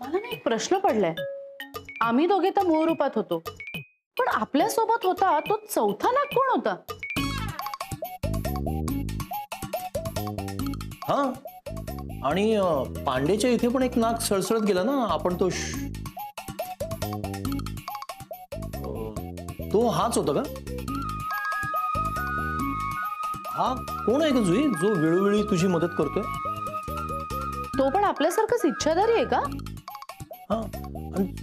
मला ना एक प्रश्न पडलाय. आम्ही दोघे तर मूळ रूपात होतो, पण आपल्या सोबत होता तो चौथा नाग कोण होता? हा, आणि पांडेच्या इथे पण एक नाग सळसळत गेला ना. आपण तो तो हाच होता का? हा कोण आहे का जुई, जो वेळोवेळी तुझी मदत करतोय? तो पण आपल्यासारखाच इच्छाधारी आहे का? हा, आणि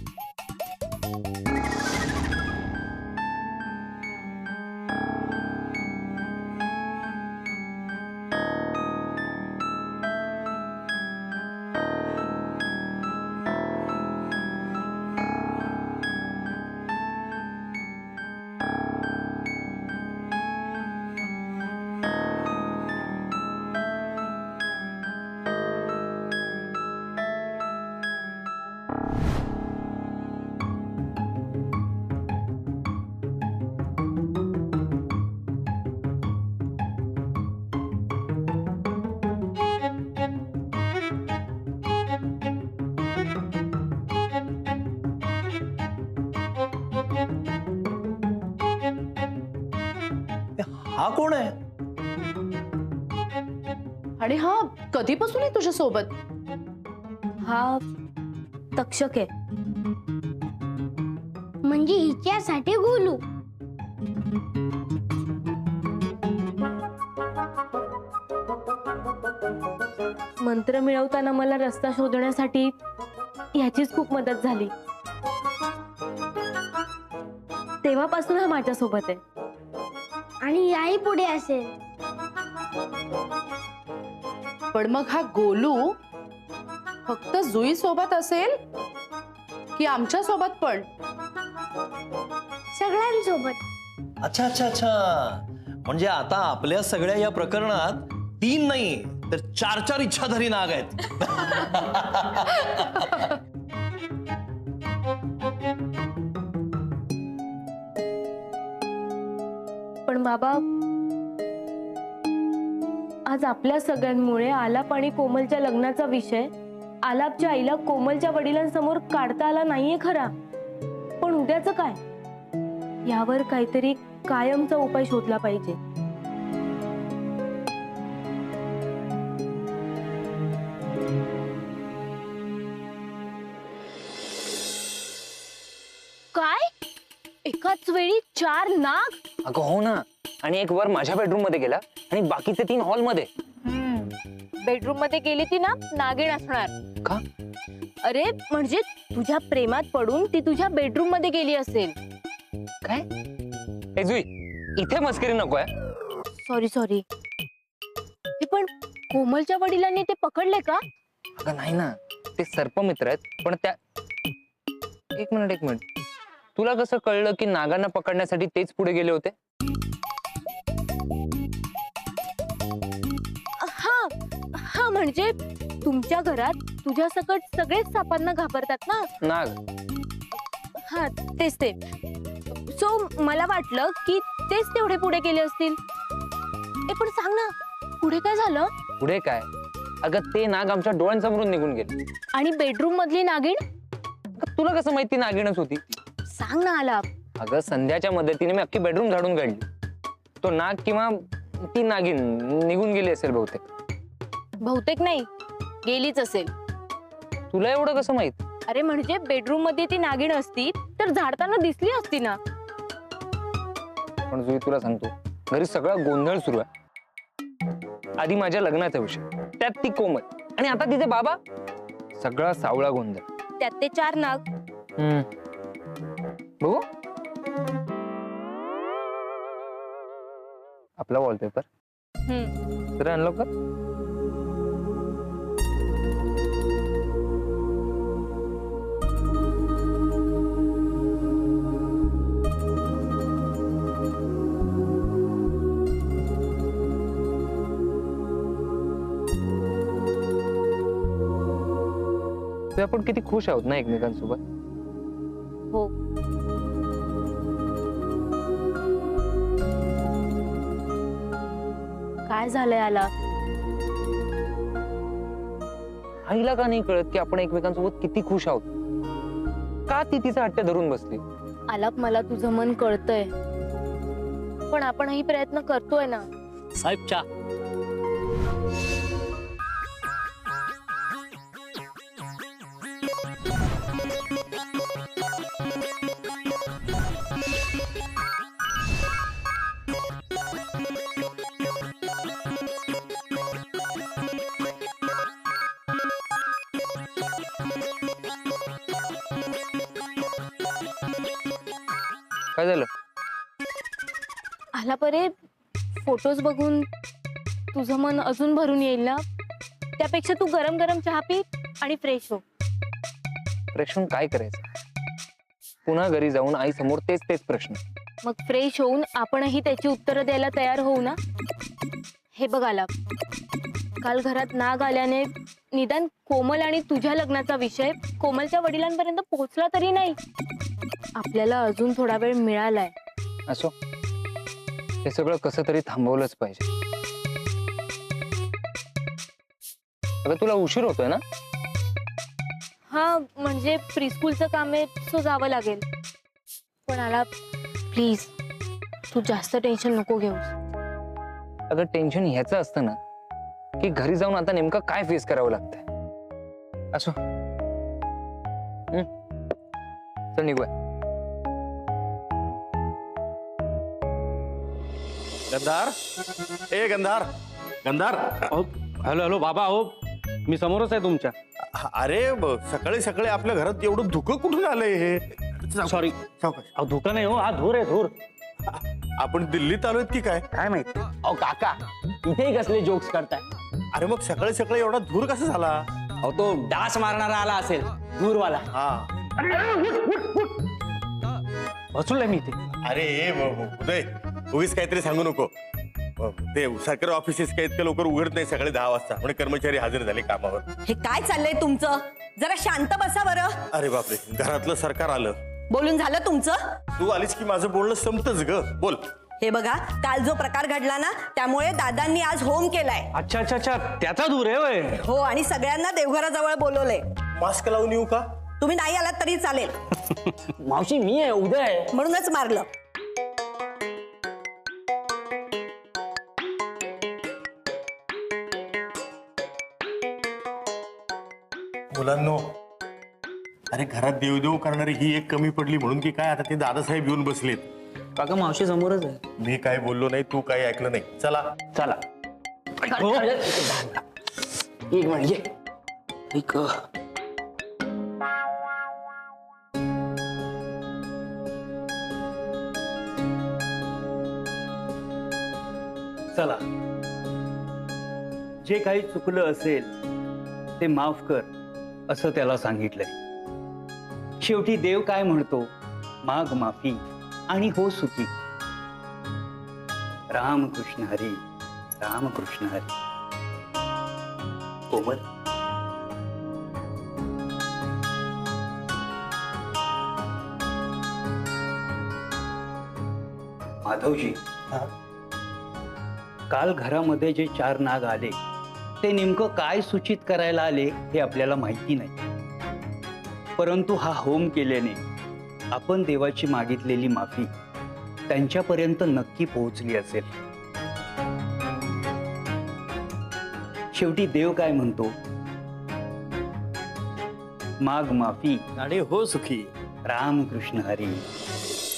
हा कोण आहे? आणि हा कधीपासून आहे तुझ्या सोबत? हा तक्षक आहे. म्हणजे हिच्यासाठी गोलू. मंत्र मिळवताना मला रस्ता शोधण्यासाठी ह्याचीच खूप मदत झाली. तेव्हापासून हा माझ्या सोबत आहे. आणि याही पुढे असेल. पण मग हा गोलू फक्त जुई सोबत असेल की आमच्या सोबत पण? सगळ्यांसोबत. अच्छा अच्छा अच्छा, म्हणजे आता आपल्या सगळ्या या प्रकरणात 3 नाही तर 4 इच्छाधारी नाग आहेत. पण बाबा, आज आपल्या सगळ्यांमुळे आलाप आणि कोमलच्या लग्नाचा विषय आलापच्या आईला कोमलच्या वडिलांसमोर काढता आला नाहीये खरा. पण उद्याचं काय, यावर काहीतरी कायमचा उपाय शोधला पाहिजे. काय, एकाच वेळी 4 नाग? अगं हो ना, आणि एक वर माझ्या बेडरूम मध्ये गेला आणि बाकीचे 3 हॉल मध्ये. बेडरूम मध्ये गेली ती ना नागिण असणार. का? अरे म्हणजे तुझ्या प्रेमात पडून ती तुझ्या बेडरूम मध्ये गेली असेल. काय? ए जुई, इथे मस्करी नकोय. Sorry sorry. हे पण कोमलच्या वडिलांनी ते पकडले का? अगं नाही ना, ते सर्पमित्र आहेत. पण त्या एक मिनिट, तुला कसं कळलं की नागांना पकडण्यासाठी तेच पुढे गेले होते? हा म्हणजे तुमच्या घरात तुझ्या सकट सगळेच सापांना घाबरतात ना. नाग? हा तेच ते. सो मला वाटलं की तेच तेवढे पुढे गेले असतील. पण सांग ना, पुढे काय झालं? पुढे काय, अगं ते नाग आमच्या डोळ्यांसमोरून निघून गेले. आणि बेडरूम मधली नागिण? अगं तुला कसं माहिती नागिणच होती? सांग ना आलाप. अगं संध्याच्या मदतीने मी अख्खी बेडरूम झाडून काढली. तो नाग किंवा ती नागिन निघून गेली असेल बहुतेक. बहुतेक नाही, गेलीच असेल. तुला एवढं कसं माहित? अरे म्हणजे बेडरूम मध्ये ती नागिण असती तर झाडताना दिसली असती ना. पण जुई तुला सांगतो, घरी सगळा गोंधळ सुरू आहे. आधी माझ्या लग्नाचा विषय, त्यात ती कोमल, आणि आता तिचे बाबा. सगळा सावळा गोंधळ. त्यात ते 4 नाग. बघू आपला वॉलपेपर तर अनलॉक कर. आपण किती खुश आहोत ना एकमेकांसोबत. हो. काय झालंय आला? आईला का नाही कळत की आपण एकमेकांसोबत किती खुश आहोत? का ती तिचा हट्ट धरून बसली? आलाप, मला तुझं मन कळतंय, पण आपणही प्रयत्न करतोय ना. साहेब चा. काय झालं? आला परे, फोटोज बघून तुझं मन अजून भरून येईल ना. त्यापेक्षा तू गरम गरम चहा पी आणि फ्रेश हो. फ्रेश होऊन काय करायचं? पुन्हा घरी जाऊन आई समोर तेच तेच प्रश्न. मग फ्रेश होऊन आपणही त्याची उत्तरं द्यायला तयार होऊ ना. हे बघ आलाप, काल घरात नाग आल्याने निदान कोमल आणि तुझ्या लग्नाचा विषय कोमलच्या वडिलांपर्यंत पोहोचला तरी नाही. आपल्याला अजून थोडा वेळ मिळालाय. असो, हे सगळं कसं तरी थांबवलंच पाहिजे. अगं तुला उशीर होतोय ना? हा, म्हणजे प्रीस्कूलचं काम आहे, सो जावं लागेल. पण आला प्लीज, तू जास्त टेन्शन नको घेऊस. अगं टेन्शन ह्याचं असतं ना की घरी जाऊन आता नेमकं काय फेस करावं लागतंय. असो, चल निघूया. गंधार, ए गंधार, गंधार. हॅलो हॅलो बाबा, हो मी समोरच आहे तुमच्या. अरे सकाळी सकाळी आपल्या घरात एवढं धुकं कुठून आलंय हे? सॉरी, सावकाश. अहो धुका नाही हो, हा धूर आहे धूर. आपण दिल्लीत आलोय की काय? काय माहिती. अहो काका, इथे कसले जोक्स करताय? अरे मग सकाळी सकाळी एवढा धूर कसा झाला? अहो तो डास मारणारा आला असेल, धूरवाला. हा. बसलोय मी इथे. अरे उदय, उगीच काहीतरी सांगू नको. ते सरकारी ऑफिसेस काही इतक्या लवकर उघडत नाही सकाळी 10 वाजता, म्हणजे कर्मचारी हजर झाले कामावर. हे काय चाललंय तुमचं? जरा शांत बसा बरं. अरे बापरे, घरातलं सरकार आलं. बोलून झालं तुमचं? तू आलीस की माझं बोलणं संपतच ग. बोल. हे बघा, काल जो प्रकार घडला ना, त्यामुळे दादांनी आज होम केलाय. अच्छा अच्छा अच्छा, त्याचा धूर आहे होय. हो, आणि सगळ्यांना देवघराजवळ बोलवलंय. मास्क लावून येऊ का? तुम्ही नाही आलात तरी चालेल. मावशी मी आहे, उदय. म्हणूनच मारलं. मुलांनो, अरे घरात देवदेव करणारी ही एक कमी पडली म्हणून की काय आता ते दादासाहेब येऊन बसलेत. काका मावशी समोरच आहे. मी काय बोललो नाही, तू काही ऐकलं नाही. चला. चला. हो. एक मिनिट ये. एक चला, जे काही चुकलं असेल ते माफ कर असं त्याला सांगितलंय. शेवटी देव काय म्हणतो, माग माफी आणि हो सुखी. रामकृष्ण हरी, रामकृष्ण हरी. कोमल, माधवजी, काल घरामध्ये जे 4 नाग आले ते नेमकं काय सूचित करायला आले हे आपल्याला माहिती नाही. परंतु हा होम केल्याने आपण देवाची मागितलेली माफी त्यांच्यापर्यंत नक्की पोहोचली असेल. शेवटी देव काय म्हणतो, माग माफी आणि हो सुखी. रामकृष्ण हरी,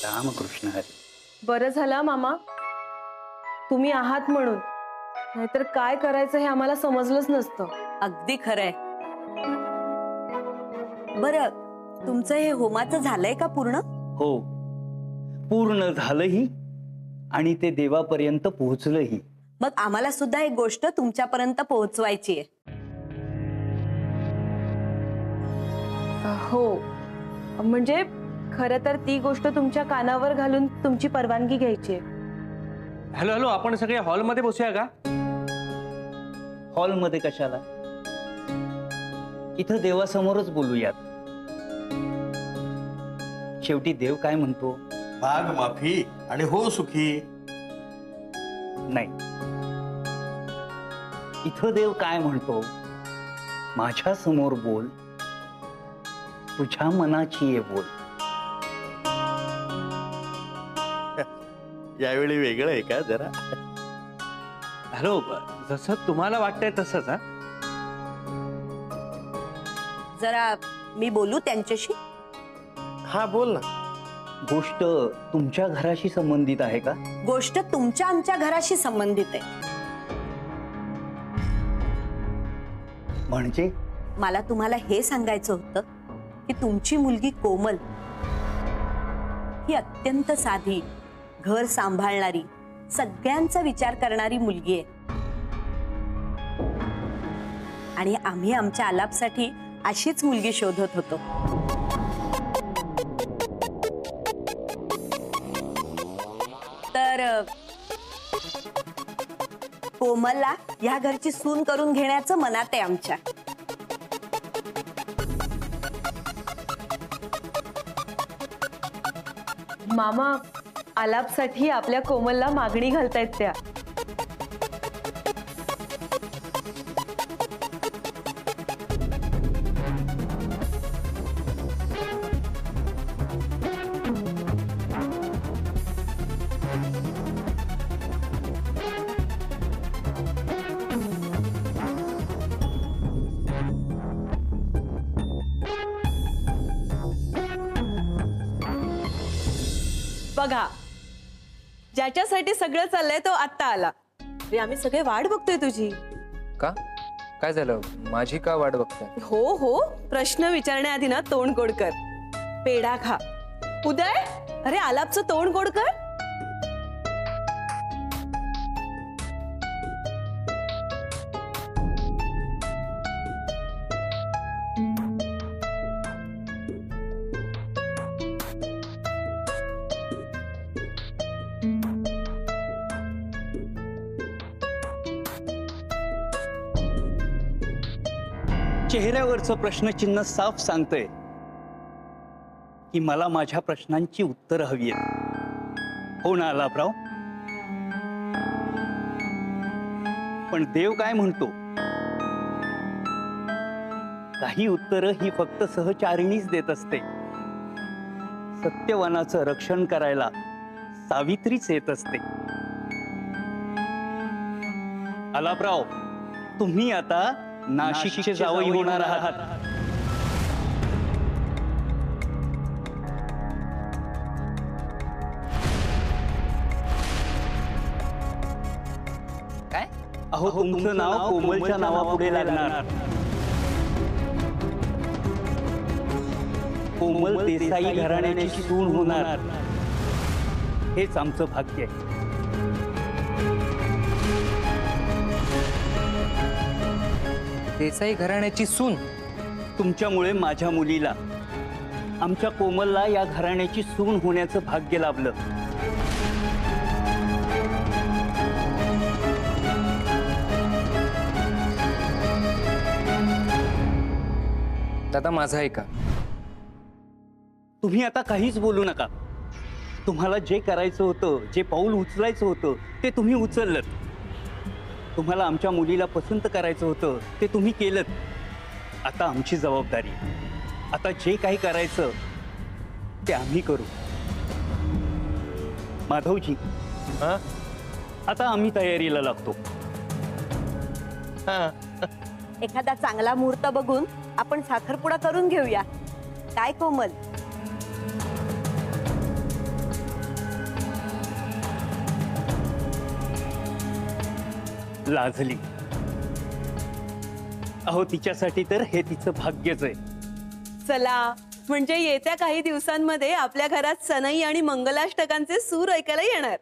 रामकृष्ण हरी. बरं झालं मामा, तुम्ही आहात म्हणून, नाहीतर काय करायचं हे आम्हाला समजलंच नसतं. अगदी खरंय. बरं, तुमचं हे होमाचं झालंय का पूर्ण? हो, पूर्ण झालंही आणि ते देवापर्यंत पोहोचलंही. मग आम्हाला सुद्धा एक गोष्ट तुमच्यापर्यंत पोहोचवायची आहे. हो, म्हणजे खरं तर ती गोष्ट तुमच्या कानावर घालून तुमची परवानगी घ्यायची आहे. हॅलो हॅलो, आपण सगळे हॉलमध्ये बसूया का? हॉलमध्ये कशाला? इथं देवासमोरच बोलूयात. शेवटी देव काय म्हणतो, माग माफी आणि हो सुखी. नाही, इथं देव काय म्हणतो, माझ्या समोर बोल, तुझ्या मनाची आहे बोल. यावेळी वेगळं आहे का जरा? हॅलो, जसं तुम्हाला वाटतंय तसंच. हा, जरा मी बोलू त्यांच्याशी. हा बोल ना. गोष्ट तुमच्या घराशी संबंधित आहे का? गोष्ट तुमच्या आमच्या घराशी संबंधित आहे. म्हणजे मला तुम्हाला हे सांगायचं होतं की तुमची मुलगी कोमल ही अत्यंत साधी, घर सांभाळणारी, सगळ्यांचा विचार करणारी मुलगी आहे. आणि आम्ही आमच्या आलापसाठी अशीच मुलगी शोधत होतो. तर कोमलला ह्या घरची सून करून घेण्याचं मनात आहे आमच्या. मामा, आलापसाठी आपल्या कोमलला मागणी घालतायत त्या. बघा, ज्याच्यासाठी सगळं चाललंय तो आत्ता आला. आम्ही सगळे वाट बघतोय तुझी. का? काय झालं? माझी का वाट बघताय? हो हो, प्रश्न विचारण्याआधी ना तोंड गोड कर. पेढा खा. उदय, अरे आलापचं तोंड गोड कर. चेहऱ्यावरचं प्रश्नचिन्ह साफ सांगतंय की मला माझ्या प्रश्नांची उत्तरं हवी आहेत. हो ना आलापराव? पण देव काय म्हणतो? काही उत्तरं ही फक्त सहचारिणीच देत असते. सत्यवानाचं रक्षण करायला सावित्रीच येत असते. आलापराव, तुम्ही आता नाशिकचे जावई होणार आहात. काय? अहो, तुमचं नाव कोमलच्या नावापुढे लागणार. कोमल देसाई घराण्याची सून होणार. हेच आमचं भाग्य आहे. देसाई घराण्याची सून? तुमच्यामुळे माझ्या मुलीला, आमच्या कोमलला या घराण्याची सून होण्याचं भाग्य लाभलं. दादा, माझं ऐका. तुम्ही आता काहीच बोलू नका. तुम्हाला जे करायचं होतं, जे पाऊल उचलायचं होतं ते तुम्ही उचललं. तुम्हाला आमच्या मुलीला पसंत करायचं होतं ते तुम्ही केलं. आता आमची जबाबदारी. आता जे काही करायचं ते आम्ही करू. माधवजी, हा? आता आम्ही तयारीला लागतो. हा. एखादा चांगला मुहूर्त बघून आपण साखरपुडा करून घेऊया. काय कोमल? लाजली. अहो, तिच्यासाठी तर हे तिचं भाग्यच आहे. चला, म्हणजे येत्या काही दिवसांमध्ये आपल्या घरात सनई आणि मंगलाष्टकांचे सूर ऐकायला येणार.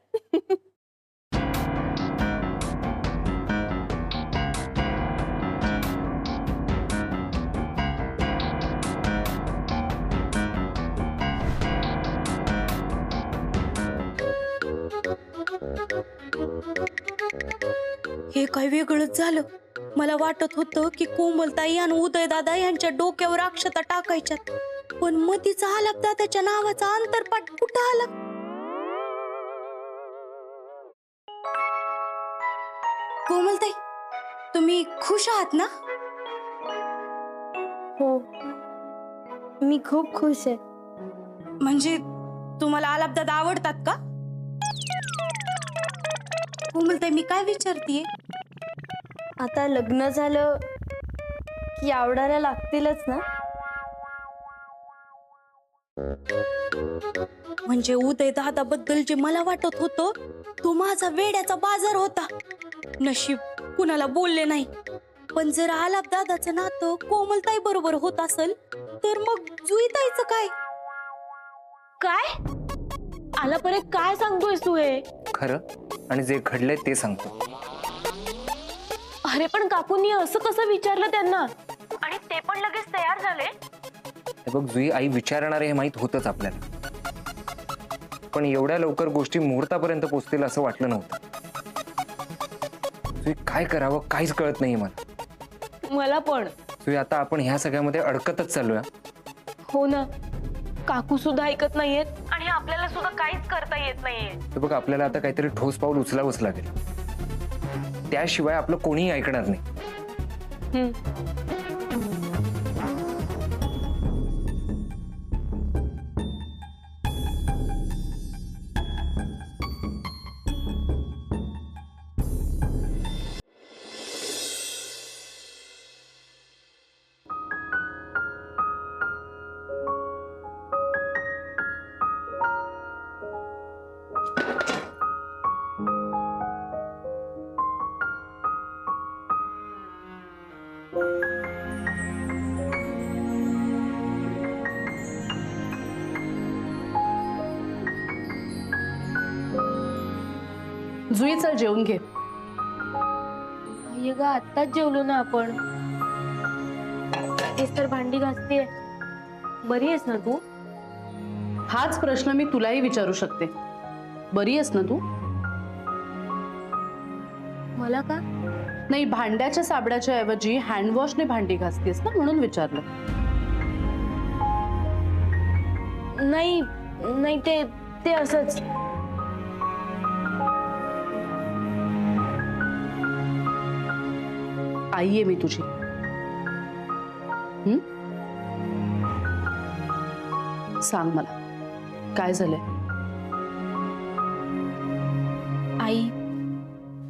हे काय वेगळंच झालं. मला वाटत होतं की कोमलताई आणि उदयदादा यांच्या डोक्यावर अक्षता टाकायच्यात, पण मतीचा आलाप दादाच्या नावाचा अंतरपाठ कुठं आला? कोमलताई, तुम्ही खुश आहात ना? हो मी खूप खुश आहे. म्हणजे तुम्हाला आलाप दादा आवडतात का? कोमलताई मी काय विचारतीये? आता लग्न झालं की आवडायला लागतीलच ना. म्हणजे उदय दादा बद्दल जे मला वाटत होतं तो माझा वेड्याचा बाजार होता. नशीब कुणाला बोलले नाही. पण जर आलाप दादाचं नातं कोमलताई बरोबर होत असेल तर मग जुईताईचं काय? काय आला परे काय सांगतोयस तू हे? खरं आणि जे घडलंय ते सांगतो. अरे पण काकूंनी असं कसं विचारलं त्यांना आणि ते पण लगेच तयार झाले? हे बघ जुई, आई विचारणार हे माहित होतच आपल्याला, पण एवढ्या लवकर गोष्टी मुहूर्तापर्यंत पोहोचतील असं वाटलं नव्हतं. जुई, काय करावं काहीच कळत नाहीये मला. मला पण. जुई, आता आपण ह्या सगळ्यामध्ये अडकतच चाललोय. हो ना, काकू सुद्धा ऐकत नाहीयेत आणि आपल्याला सुद्धा काहीच करता येत नाहीये. हे बघ, आपल्याला आता काहीतरी ठोस पाऊल उचलावंच लागेल, त्याशिवाय आपलं कोणीही ऐकणार नाही. जुई चल जेवून घे. ये ग आत्ताच जेवलो ना आपण. तेच तर भांडी घासतेय. बरी आहेस ना तू? हाच प्रश्न मी तुलाही विचारू शकते. बरी आहेस ना तू? मला का? नाही, भांड्याच्या साबणाच्या ऐवजी हँडवॉशने भांडी घासतेस ना म्हणून विचारलं. नाही नाही, ते असंच. आई आहे मी तुझी. सांग मला काय झालंय? आई,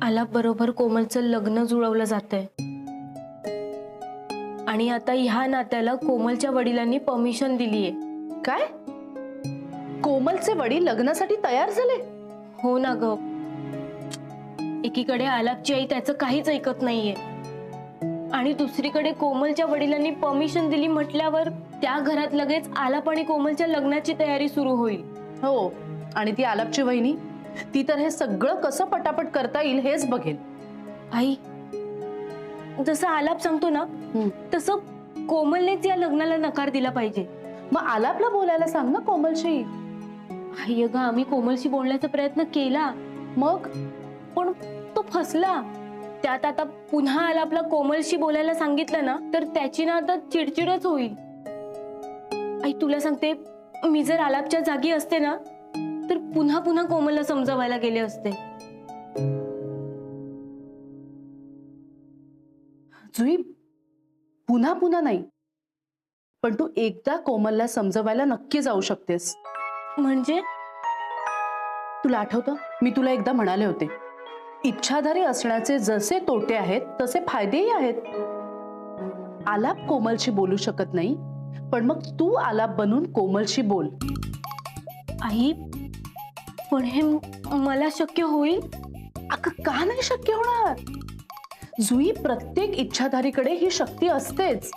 आलाप बरोबर कोमलचं लग्न जुळवलं जातंय आणि आता ह्या नात्याला कोमलच्या वडिलांनी परमिशन दिलीये. काय? कोमलचे वडील लग्नासाठी तयार झाले? हो ना ग. एकीकडे आलापची आई त्याचं काहीच ऐकत नाहीये आणि दुसरीकडे कोमलच्या वडिलांनी परमिशन दिली म्हटल्यावर त्या घरात लगेच आलाप आणि कोमलच्या लग्नाची तयारी सुरू होईल. हो, आणि ती आलापची वहिनी, ती तर हे सगळं कसं पटापट करता येईल हेच बघेल. आई, जसं आलाप सांगतो ना तसं कोमलनेच या लग्नाला नकार दिला पाहिजे. मग आलापला बोलायला सांग ना कोमलशी. आई अगं, आम्ही कोमलशी बोलण्याचा प्रयत्न केला मग, पण तो फसला. त्यात आता पुन्हा आलापला कोमलशी बोलायला सांगितलं ना तर त्याची ना आता चिडचिडच होईल. आई तुला सांगते, मी जर आलापच्या जागी असते ना तर पुन्हा पुन्हा कोमलला समजावायला गेले असते. जुई, पुन्हा पुन्हा नाही, पण तू एकदा कोमलला समजवायला नक्की जाऊ शकतेस. म्हणजे? तुला आठवतं मी तुला एकदा म्हणाले होते, इच्छाधारी असण्याचे जसे तोटे आहेत तसे फायदेही आहेत. आलाप कोमलशी बोलू शकत नाही, पण मग तू आलाप बनून कोमलशी बोल. आई, पण हे मला शक्य होईल? अगं, का नाही शक्य होणार? जुई, प्रत्येक इच्छाधारीकडे ही शक्ती असतेच.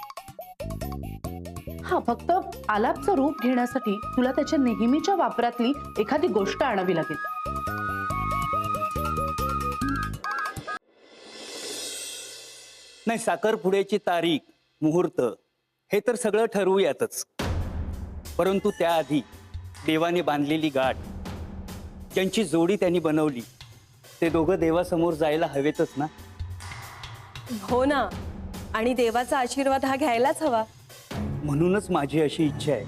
हा, फक्त आलापचं रूप घेण्यासाठी तुला त्याच्या नेहमीच्या वापरातली एखादी गोष्ट आणावी लागेल. नाही, साखरपुड्याची तारीख, मुहूर्त हे तर सगळं ठरवूयातच, परंतु त्याआधी देवाने बांधलेली गाठ, ज्यांची जोडी त्यांनी बनवली, ते दोघं देवासमोर जायला हवेतच ना. हो ना, आणि देवाचा आशीर्वाद हा घ्यायलाच हवा. म्हणूनच माझी अशी इच्छा आहे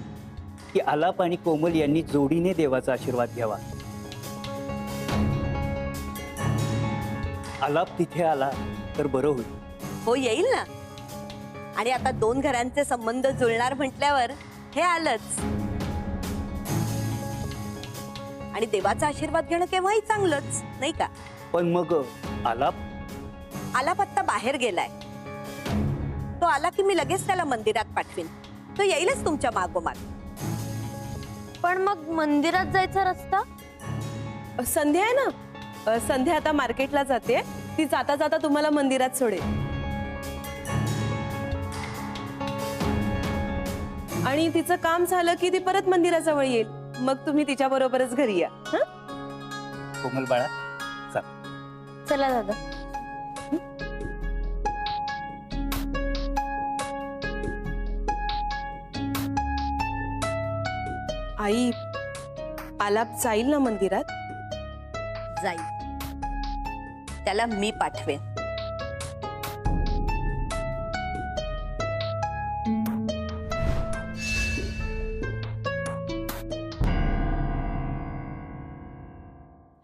की आलाप आणि कोमल यांनी जोडीने देवाचा आशीर्वाद घ्यावा. आलाप तिथे आला तर बरं होईल. हो, येईल ना. आणि आता दोन घरांचे संबंध जुळणार म्हटल्यावर हे आलंच. आणि देवाचा आशीर्वाद घेणं केव्हाही चांगलंच, नाही का? पण मग आलाप आलाप आत्ता बाहेर गेलाय. तो आला की मी लगेच त्याला मंदिरात पाठवीन. तो येईलच तुमच्या मागोमाग. पण मग मंदिरात जायचा रस्ता? संध्या आहे ना, संध्या आता मार्केटला जाते. ती जाता जाता तुम्हाला मंदिरात सोडेल. आणि तिचं काम झालं की ती परत मंदिराजवळ येईल. मग तुम्ही तिच्या बरोबरच घरी या. हं? कोमल बाळा, चला दादा. आई, आलाप जाईल ना मंदिरात? जाईल. त्याला मी पाठवेन.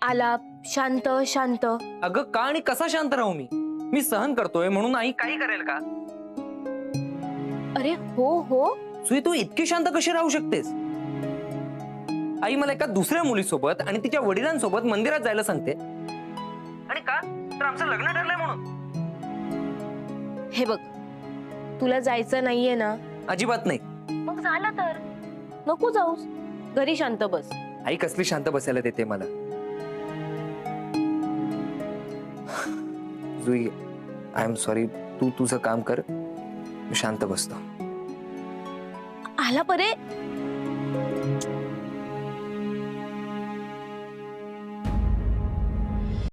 आलाप शांत शांत. अगं का आणि कसा शांत राहू मी सहन करतोय म्हणून आई काही करेल का? अरे हो हो, सुई तू इतकी शांत कशी राहू शकतेस? आई मला एका दुसऱ्या मुलीसोबत आणि तिच्या वडिलांसोबत मंदिरात जायला सांगते. आणि का? तर आमचं लग्न ठरलंय म्हणून. हे बघ, तुला जायचं नाहीये ना? अजिबात नाही. मग झालं तर नको जाऊस, घरी शांत बस. आई कसली शांत बसायला देते मला? जुई, आय एम सॉरी. तू तुझं काम कर, मी शांत बसतो. आला परे